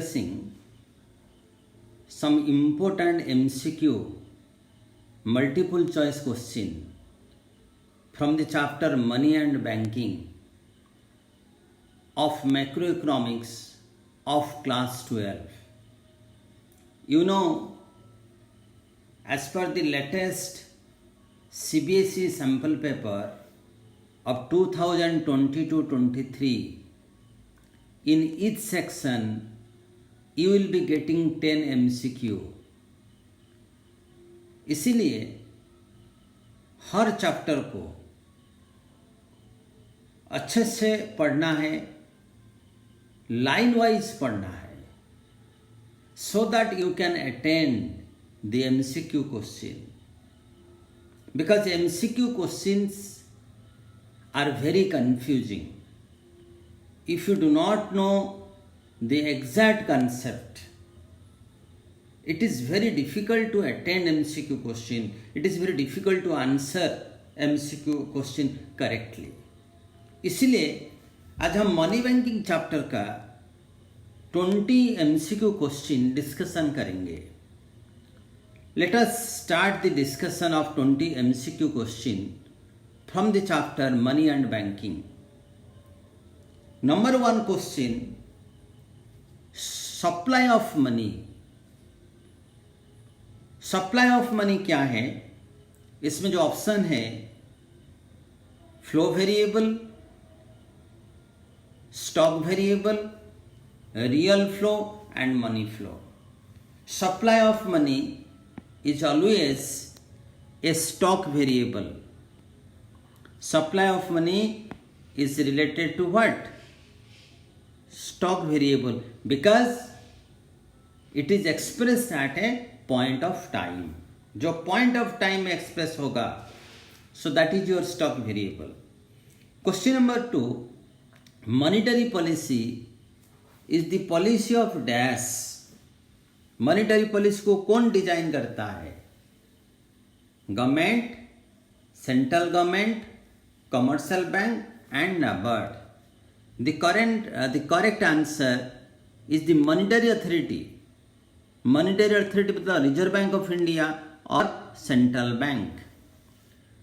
Discussing some important MCQ multiple choice question from the chapter Money and Banking of Macroeconomics of class 12. You know, as per the latest CBSE sample paper of 2022-23, in each section you will be getting 10 MCQ. इसीलिए हर chapter को अच्छे से पढ़ना है, line wise पढ़ना है, so that you can attend the MCQ question. Because MCQ questions are very confusing. If you do not know the exact concept, it is very difficult to attend MCQ question. It is very difficult to answer MCQ question correctly. इसलिए आज हम money banking chapter का 20 MCQ question discussion करेंगे. Let us start the discussion of 20 MCQ question from the chapter Money and Banking. Number 1 question, supply of money. Supply of money क्या है? इसमें जो option है, flow variable, stock variable, real flow and money flow. Supply of money is always a stock variable. Supply of money is related to what? Stock variable, because it is expressed at a point of time. जो point of time में express होगा, so that is your stock variable. Question number 2, monetary policy is the policy of dash. Monetary policy को कौन design करता है? Government, central government, commercial bank and NABARD. The correct answer is the monetary authority. Monetary authority मतलब reserve bank of India और central bank.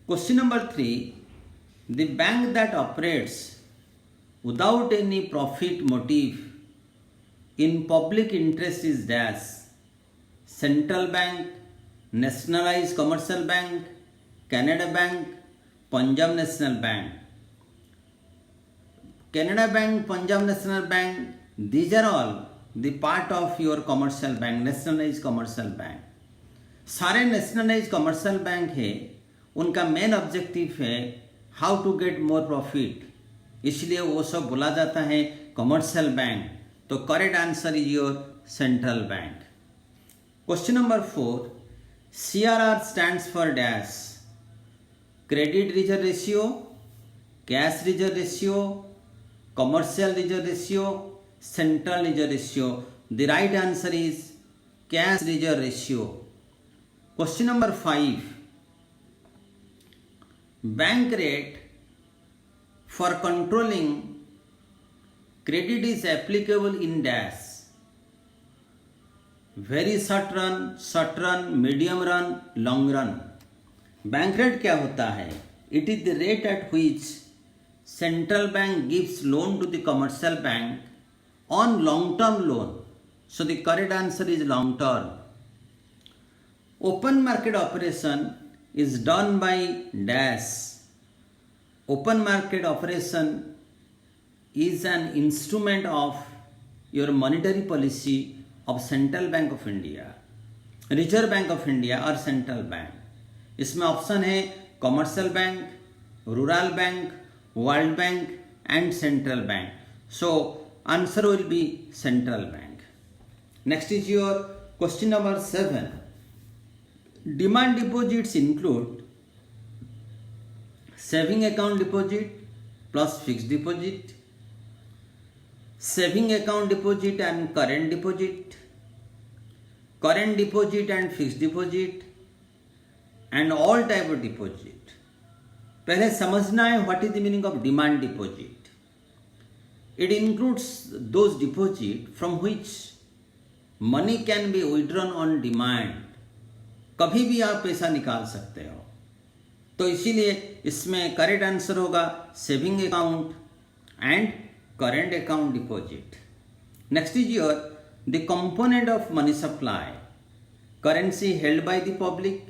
Question number 3, the bank that operates without any profit motive in public interest is dash. Central Bank, Nationalized Commercial Bank, Canada Bank, Punjab National Bank. Canada Bank, Punjab National Bank, these are all the part of your commercial bank, Nationalized Commercial Bank. सारे Nationalized Commercial Bank है, उनका main objective है how to get more profit, इसलिए वो सब बोला जाता है कमर्शियल बैंक. तो correct answer is your central bank. Question number 4, CRR stands for dash. Credit reserve ratio, cash reserve ratio, commercial reserve ratio, central reserve ratio. The right answer is cash reserve ratio. Question number 5, bank rate for controlling credit is applicable in dash. Very short run, medium run, long run. Bank rate क्या होता है? It is the rate at which central bank gives loan to the commercial bank on long term loan. So the correct answer is long term. Open market operation is done by dash. Open market operation is an instrument of your monetary policy of Central Bank of India, Reserve Bank of India और Central Bank. इसमें option है commercial bank, rural bank, world bank and central bank. So answer will be central bank. Next is your question number 7. Demand deposits include saving account deposit plus fixed deposit, saving account deposit and current deposit and fixed deposit and all type of deposit. पहले समझना है what is the meaning of demand deposit. It includes those deposits from which money can be withdrawn on demand, कभी भी आप पैसा निकाल सकते हो। तो इसीलिए इसमें करेक्ट आंसर होगा saving account and current account deposit. Next is your the component of money supply, currency held by the public,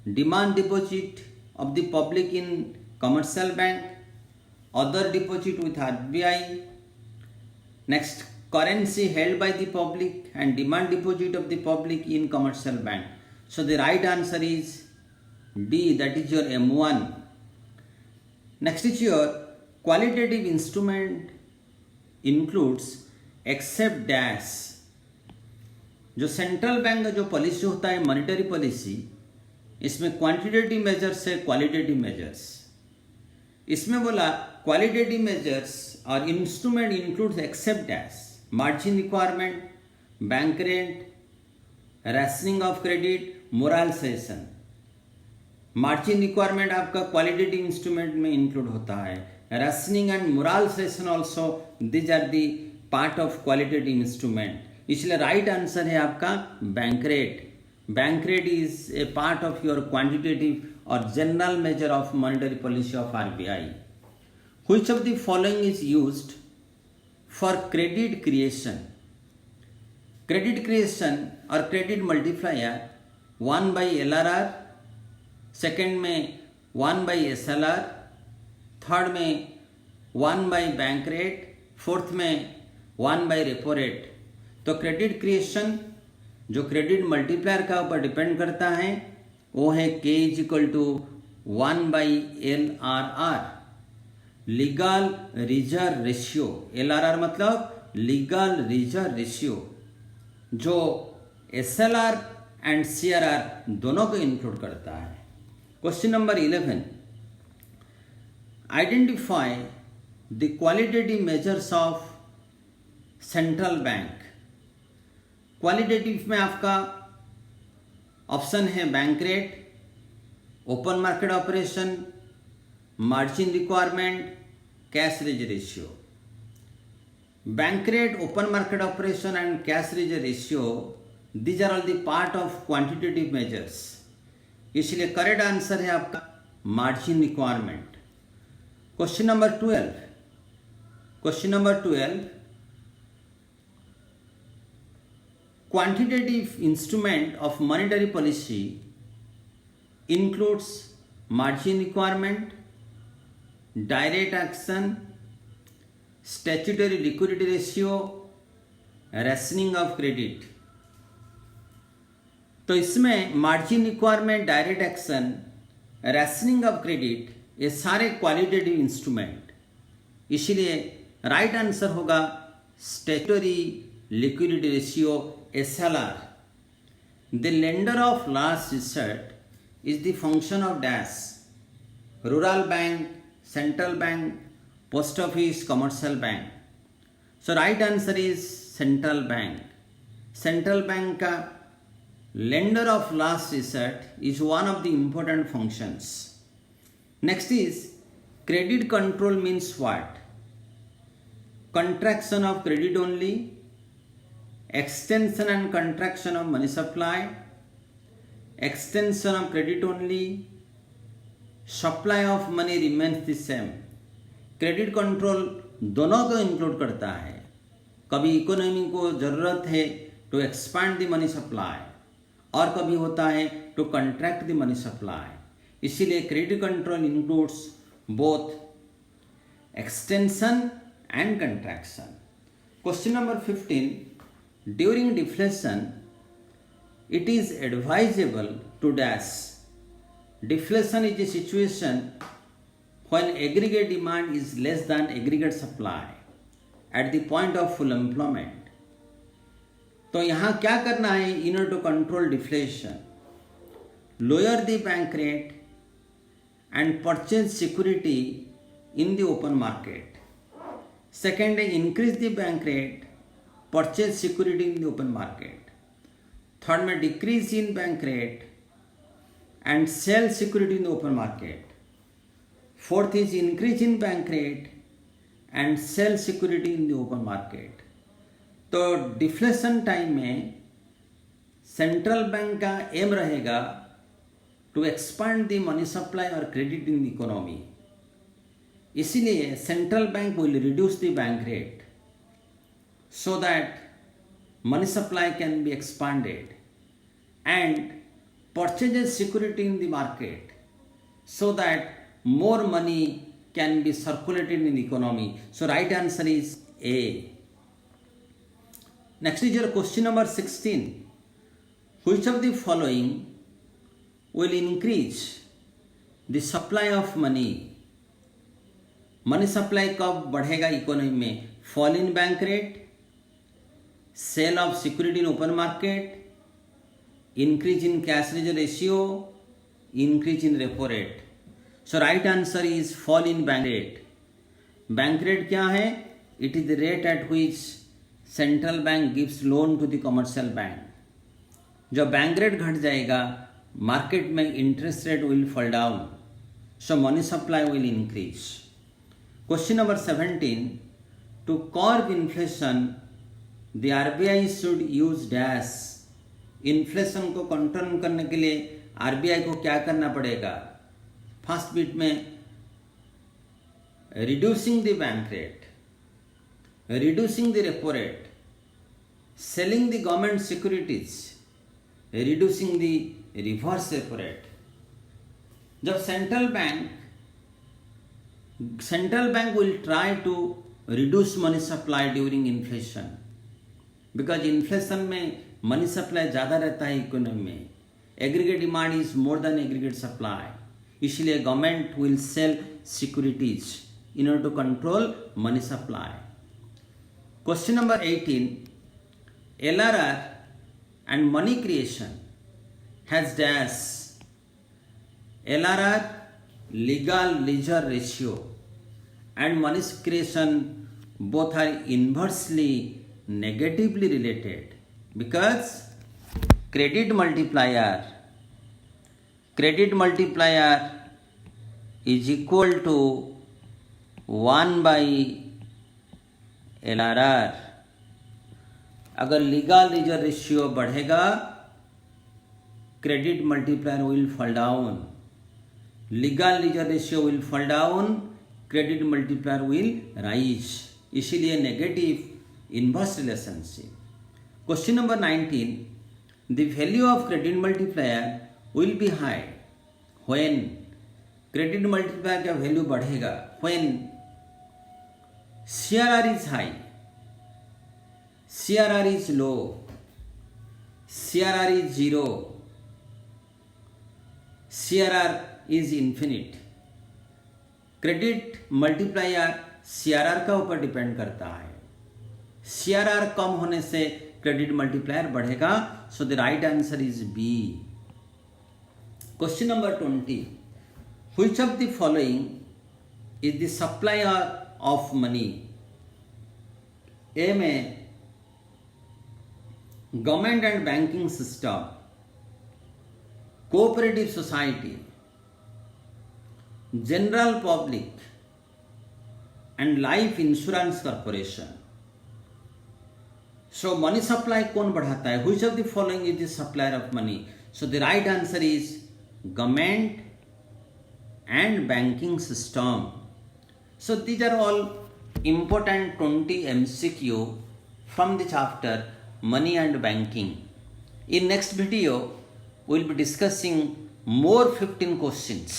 demand deposit of the public in commercial bank, other deposit with RBI. Next, currency held by the public and demand deposit of the public in commercial bank. So the right answer is D, that is your M1. Next is your qualitative instrument includes except dash. जो central bank का जो policy होता है monetary policy, इसमें quantitative measures है qualitative measures. इसमें बोला qualitative measures और instrument includes except dash, margin requirement, bank rate, rationing of credit, moral suasion. Margin requirement आपका क्वालिटेटिव इंस्ट्रूमेंट में इंक्लूड होता है, rationing and moral suasion also, these are the part of qualitative instrument. इसलिए right answer है आपका bank rate. Bank rate is a part of your quantitative or general measure of monetary policy of RBI. Which of the following is used for credit creation? Credit creation or credit multiplier 1 by LRR, second में 1 by SLR, third में 1 by bank rate, fourth में 1 by repo rate। तो credit creation जो credit multiplier का ऊपर depend करता है वो है K is equal to 1 by LRR, legal reserve ratio. LRR मतलब लीगल रिजर्व रेशियो, जो SLR एंड CRR दोनों को इंक्लूड करता है। Question number 11, identify the qualitative measures of central bank. Qualitative में आपका ऑप्शन है bank rate, open market operation, margin requirement, cash reserve ratio. Bank rate, open market operation and cash reserve ratio, these are all the part of quantitative measures. इसलिए correct answer है आपका margin requirement. Question number 12, quantitative instrument of monetary policy includes margin requirement, direct action, statutory liquidity ratio, rationing of credit। तो इसमें margin requirement, direct action, rationing of credit, ये सारे qualitative instrument. इसीलिए right answer होगा statutory liquidity ratio SLR। The lender of last resort is the function of dash, rural bank, central bank, post office, commercial bank। So right answer is central bank। Central bank का lender of last resort is one of the important functions। Next is credit control means what? Contraction of credit only, extension and contraction of money supply, extension of credit only, supply of money remains the same। Credit control दोनों को include करता है। कभी economy को ज़रूरत है to expand the money supply और कभी होता है to contract the money supply. इसीलिए credit control includes both extension and contraction. Question number 15, during deflation it is advisable to dash। Deflation is a situation when aggregate demand is less than aggregate supply at the point of full employment। तो यहाँ क्या करना है? in order to control deflation, lower the bank rate and purchase security in the open market। Second, increase the bank rate, purchase security in the open market। Third में decrease in bank rate and sell security in the open market। Fourth is increase in bank rate and sell security in the open market। तो deflation time में central bank का aim रहेगा to expand the money supply और credit in the economy. इसीलिए central bank will reduce the bank rate so that money supply can be expanded and purchases security in the market so that more money can be circulated in the economy. So right answer is A. Next is your question number 16. Which of the following will increase the supply of money? Money supply कब बढ़ेगा economy में? Fall in bank rate, sale of security in open market, increase in cash reserve ratio, increase in repo rate. So right answer is fall in bank rate. Bank rate क्या है? It is the rate at which central bank gives loan to the commercial bank. जब bank rate घट जाएगा market में interest rate will fall down, so money supply will increase. Question number 17. To curb inflation the RBI should use dash. Inflation को control करने के लिए RBI को क्या करना पड़ेगा? फर्स्ट बिट में reducing the bank rate, reducing the repo rate, selling the government securities, reducing the reverse repo rate. जब central bank will try to reduce money supply during inflation because inflation में money supply ज़्यादा रहता है economy में, aggregate demand is more than aggregate supply, इसलिए government will sell securities in order to control money supply. Question number 18. LRR and money creation has dash. LRR legal leisure ratio and money creation both are inversely negatively related because credit multiplier is equal to 1 by LRR। अगर legal reserve ratio बढ़ेगा credit multiplier will fall down, legal reserve ratio will fall down, credit multiplier will rise, इसीलिए negative inverse relationship. Question number 19. The value of credit multiplier will be high when. Credit multiplier का value बढ़ेगा when CRR is high, CRR is low, CRR is zero, CRR is infinite. Credit multiplier CRR का ऊपर depend करता है, CRR कम होने से credit multiplier बढ़ेगा, so the right answer is B. Question number 20. Which of the following is the supplier of money? A में government and banking system, cooperative society, general public and life insurance corporation. So money supply कौन बढ़ाता है? Which of the following is the supplier of money? So the right answer is government and banking system. So these are all important 20 MCQ from the chapter money and banking. In next video we will be discussing more 15 questions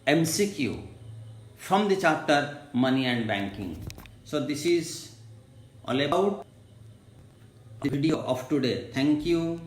MCQ from the chapter money and banking. So this is all about the video of today. Thank you.